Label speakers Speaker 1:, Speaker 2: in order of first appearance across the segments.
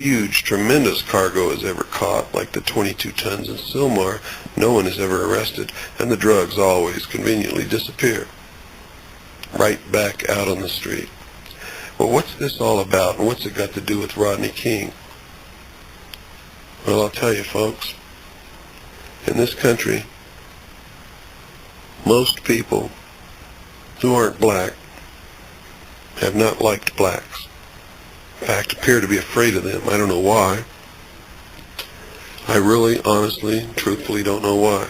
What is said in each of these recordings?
Speaker 1: huge, tremendous cargo is ever caught, like the 22 tons in Sylmar, no one is ever arrested, and the drugs always conveniently disappear right back out on the street. Well, what's this all about, and what's it got to do with Rodney King? Well, I'll tell you, folks. In this country, most people who aren't black have not liked blacks. In fact, appear to be afraid of them. I don't know why. I really, honestly, truthfully don't know why.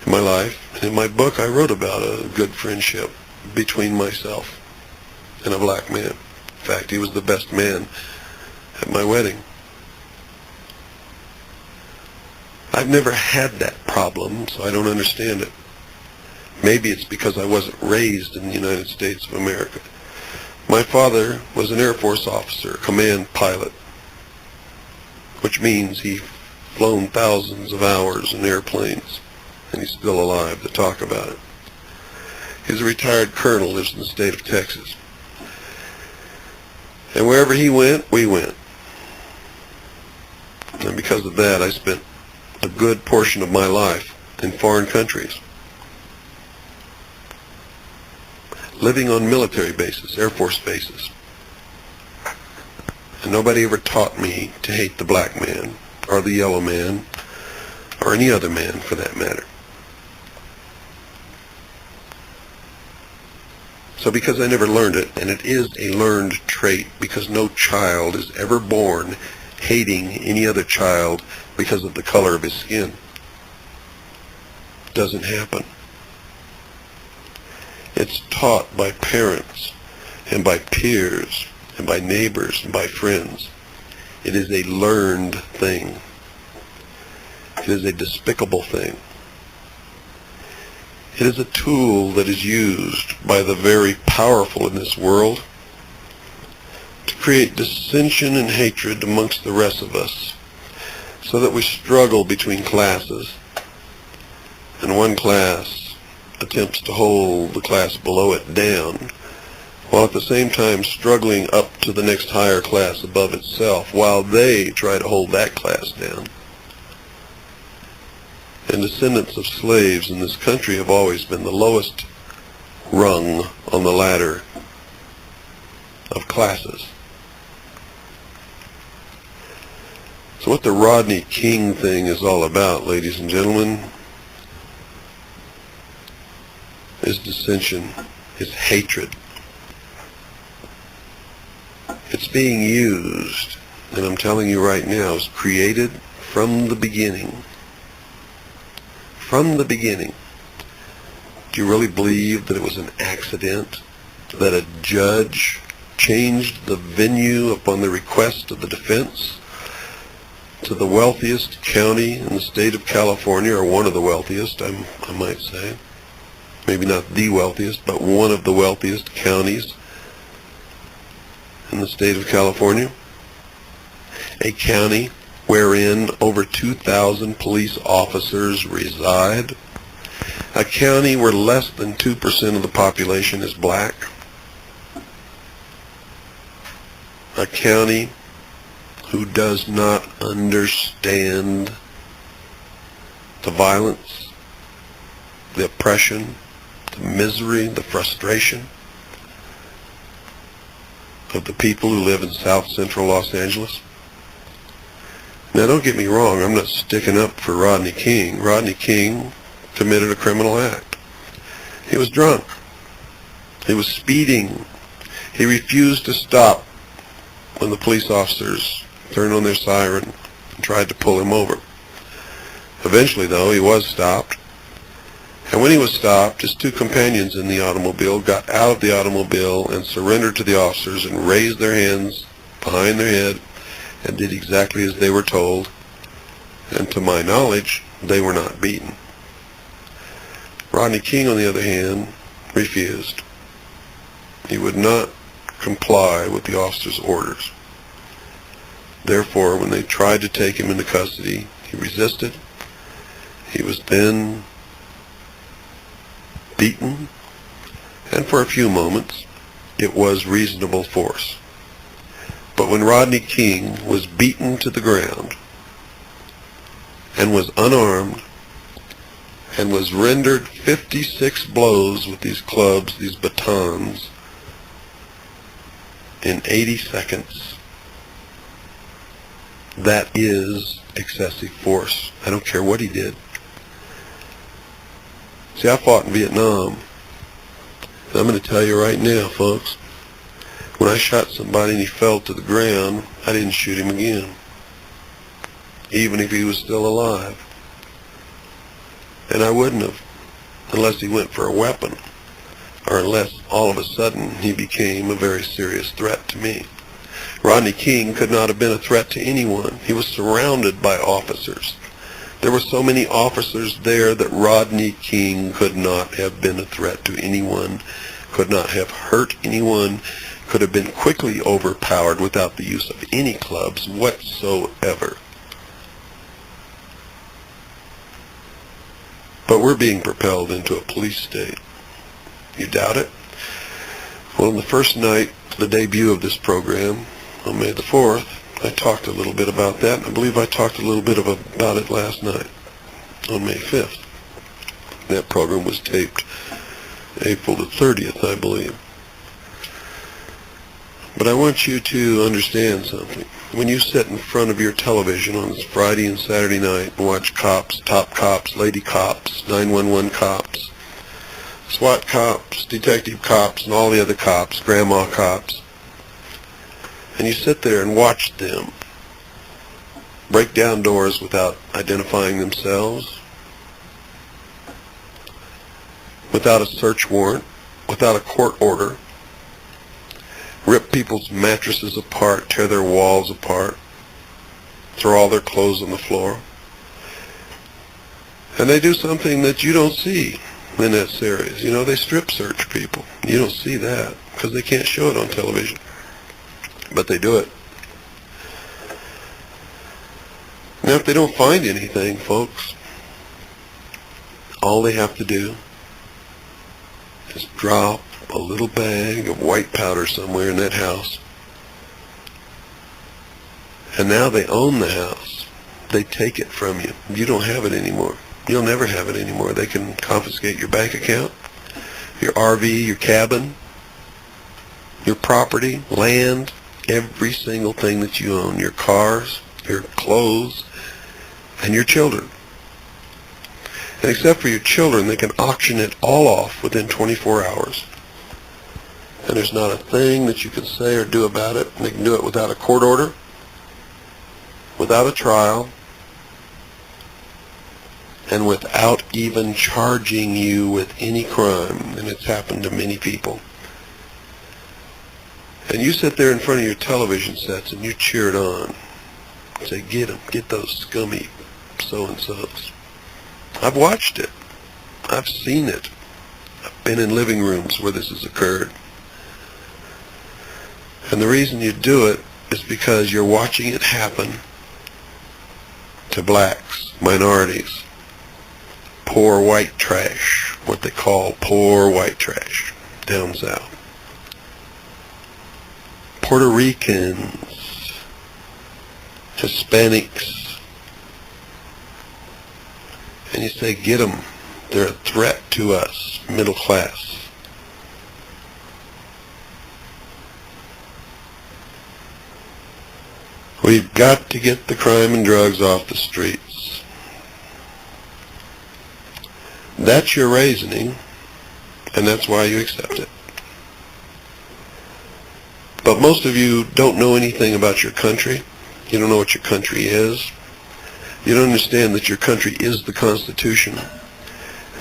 Speaker 1: In my life, and in my book, I wrote about a good friendship between myself and a black man. In fact, he was the best man at my wedding. I've never had that problem, so I don't understand it. Maybe it's because I wasn't raised in the United States of America. My father was an Air Force officer, command pilot, which means he's flown thousands of hours in airplanes, and he's still alive to talk about it. He's a retired colonel, lives in the state of Texas. And wherever he went, we went. And because of that, I spent a good portion of my life in foreign countries, living on military bases, Air Force bases. And nobody ever taught me to hate the black man, or the yellow man, or any other man for that matter. So because I never learned it, and it is a learned trait, because no child is ever born hating any other child because of the color of his skin. It doesn't happen. It's taught by parents, and by peers, and by neighbors, and by friends. It is a learned thing. It is a despicable thing. It is a tool that is used by the very powerful in this world to create dissension and hatred amongst the rest of us, so that we struggle between classes, and one class attempts to hold the class below it down, while at the same time struggling up to the next higher class above itself, while they try to hold that class down. And descendants of slaves in this country have always been the lowest rung on the ladder of classes. So what the Rodney King thing is all about, ladies and gentlemen, is dissension, is hatred. It's being used, and I'm telling you right now, is created from the beginning. From the beginning. Do you really believe that it was an accident that a judge changed the venue upon the request of the defense to the wealthiest county in the state of California, or one of the wealthiest, I might say? Maybe not the wealthiest, but one of the wealthiest counties in the state of California. A county wherein over 2,000 police officers reside. A county where less than 2% of the population is black. A county who does not understand the violence, the oppression, the misery, the frustration of the people who live in South Central Los Angeles. Now, don't get me wrong, I'm not sticking up for Rodney King. Rodney King committed a criminal act. He was drunk. He was speeding. He refused to stop when the police officers turned on their siren and tried to pull him over. Eventually, though, he was stopped. And when he was stopped, his two companions in the automobile got out of the automobile and surrendered to the officers and raised their hands behind their head and did exactly as they were told. And to my knowledge, they were not beaten. Rodney King, on the other hand, refused. He would not comply with the officers' orders. Therefore, when they tried to take him into custody, he resisted. He was then beaten, and for a few moments, it was reasonable force. But But when Rodney King was beaten to the ground and was unarmed and was rendered 56 blows with these clubs, these batons, in 80 seconds, that is excessive force. I don't care what he did. See, I fought in Vietnam. And I'm going to tell you right now, folks, when I shot somebody and he fell to the ground, I didn't shoot him again, even if he was still alive. And I wouldn't have, unless he went for a weapon, or unless all of a sudden he became a very serious threat to me. Rodney King could not have been a threat to anyone. He was surrounded by officers. There were so many officers there that Rodney King could not have been a threat to anyone, could not have hurt anyone, could have been quickly overpowered without the use of any clubs whatsoever. But we're being propelled into a police state. You doubt it? Well, on the first night, the debut of this program, on May the 4th, I talked a little bit about that, and I believe I talked a little bit about it last night, on May 5th. That program was taped April the 30th, I believe. But I want you to understand something. When you sit in front of your television on this Friday and Saturday night and watch cops, top cops, lady cops, 911 cops, SWAT cops, detective cops, and all the other cops, grandma cops, and you sit there and watch them break down doors without identifying themselves, without a search warrant, without a court order, rip people's mattresses apart, tear their walls apart, throw all their clothes on the floor. And they do something that you don't see in that series. You know, they strip search people. You don't see that because they can't show it on television. But they do it. Now, if they don't find anything, folks, all they have to do is drop a little bag of white powder somewhere in that house. And now they own the house. They take it from you. You don't have it anymore. You'll never have it anymore. They can confiscate your bank account, your RV, your cabin, your property, land, every single thing that you own, your cars, your clothes, and your children. And except for your children, they can auction it all off within 24 hours. And there's not a thing that you can say or do about it. And they can do it without a court order, without a trial, and without even charging you with any crime. And it's happened to many people. And you sit there in front of your television sets and you cheer it on. Say, get them, get those scummy so-and-sos. I've watched it. I've seen it. I've been in living rooms where this has occurred. And the reason you do it is because you're watching it happen to blacks, minorities, poor white trash, what they call poor white trash down south. Puerto Ricans, Hispanics, and you say, get them. They're a threat to us, middle class. We've got to get the crime and drugs off the streets. That's your reasoning, and that's why you accept it. But most of you don't know anything about your country. You don't know what your country is. You don't understand that your country is the Constitution.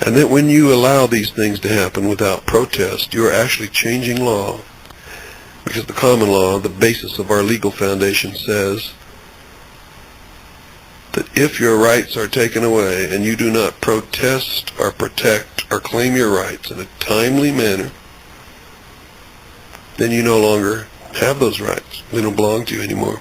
Speaker 1: And that when you allow these things to happen without protest, you are actually changing law. Because the common law, the basis of our legal foundation, says that if your rights are taken away and you do not protest or protect or claim your rights in a timely manner, then you no longer have those rights. They don't belong to you anymore.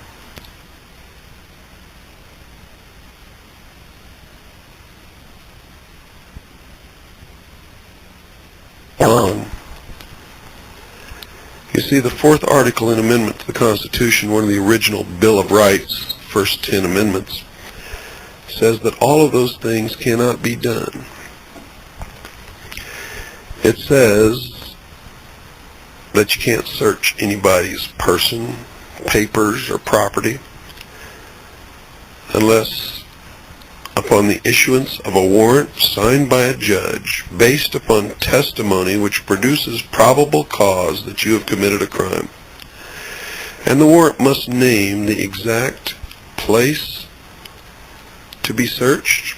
Speaker 1: You see, the fourth article and amendment to the Constitution, one of the original Bill of Rights, first 10 amendments, says that all of those things cannot be done. It says that you can't search anybody's person, papers, or property unless upon the issuance of a warrant signed by a judge based upon testimony which produces probable cause that you have committed a crime. And the warrant must name the exact place to be searched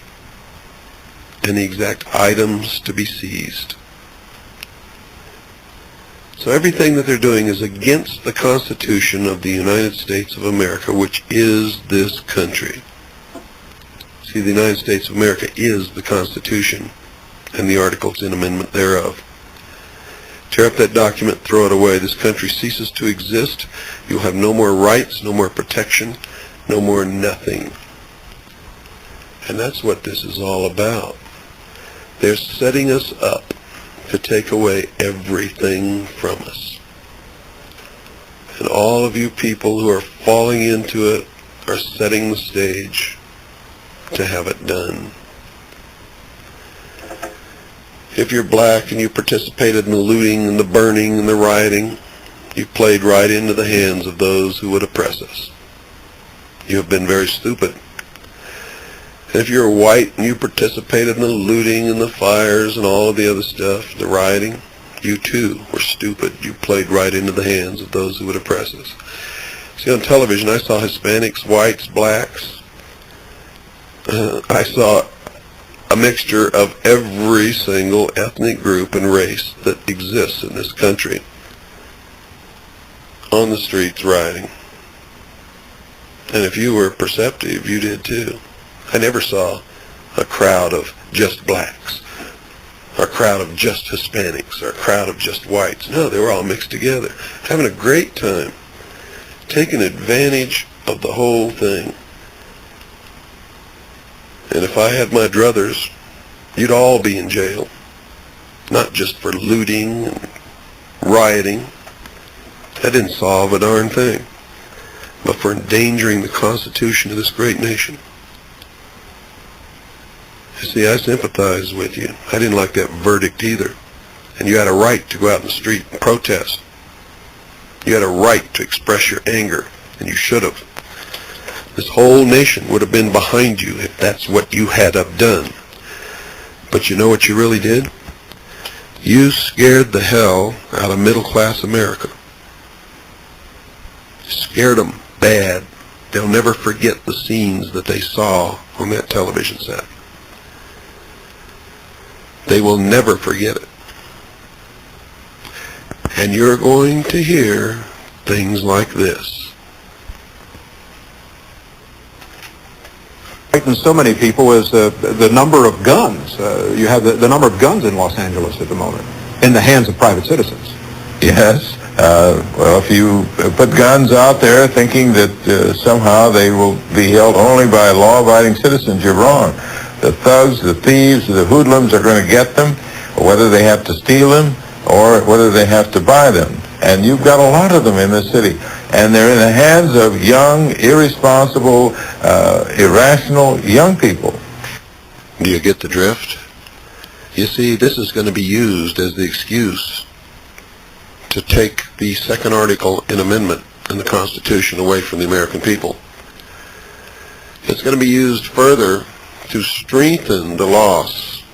Speaker 1: and the exact items to be seized. So everything that they're doing is against the Constitution of the United States of America, which is this country. See, the United States of America is the Constitution and the Articles and Amendment thereof. Tear up that document, throw it away. This country ceases to exist. You'll have no more rights, no more protection, no more nothing. And that's what this is all about. They're setting us up to take away everything from us. And all of you people who are falling into it are setting the stage to have it done. If you're black and you participated in the looting and the burning and the rioting, you played right into the hands of those who would oppress us. You have been very stupid. And if you're white and you participated in the looting and the fires and all of the other stuff, the rioting, you too were stupid. You played right into the hands of those who would oppress us. See, on television I saw Hispanics, whites, blacks. I saw a mixture of every single ethnic group and race that exists in this country on the streets rioting. And if you were perceptive, you did too. I never saw a crowd of just blacks, or a crowd of just Hispanics, or a crowd of just whites. No, they were all mixed together, having a great time, taking advantage of the whole thing. And if I had my druthers, you'd all be in jail, not just for looting and rioting. That didn't solve a darn thing, but for endangering the Constitution of this great nation. You see, I sympathize with you. I didn't like that verdict either. And you had a right to go out in the street and protest. You had a right to express your anger, and you should have. This whole nation would have been behind you if that's what you had have done. But you know what you really did? You scared the hell out of middle-class America. Scared them bad. They'll never forget the scenes that they saw on that television set. They will never forget it. And you're going to hear things like this.
Speaker 2: Frightens so many people is the number of guns. You have the number of guns in Los Angeles at the moment in the hands of private citizens.
Speaker 3: Yes. Well, if you put guns out there thinking that somehow they will be held only by law-abiding citizens, you're wrong. The thugs, the thieves, the hoodlums are going to get them, whether they have to steal them or whether they have to buy them. And you've got a lot of them in this city. And they're in the hands of young, irresponsible, irrational young people.
Speaker 1: Do you get the drift? You see, this is going to be used as the excuse to take the second article and amendment in the Constitution away from the American people. It's going to be used further to strengthen the laws,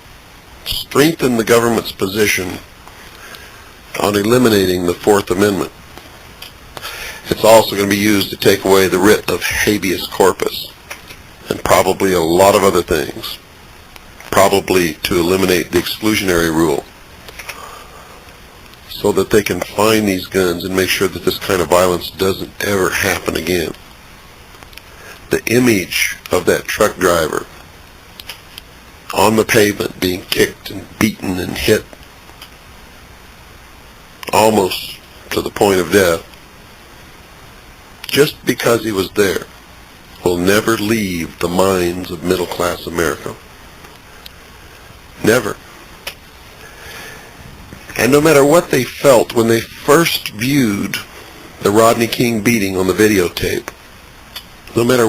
Speaker 1: strengthen the government's position on eliminating the Fourth Amendment. It's also going to be used to take away the writ of habeas corpus and probably a lot of other things, probably to eliminate the exclusionary rule so that they can find these guns and make sure that this kind of violence doesn't ever happen again. The image of that truck driver on the pavement being kicked and beaten and hit almost to the point of death just because he was there will never leave the minds of middle-class America. Never. And no matter what they felt when they first viewed the Rodney King beating on the videotape, no matter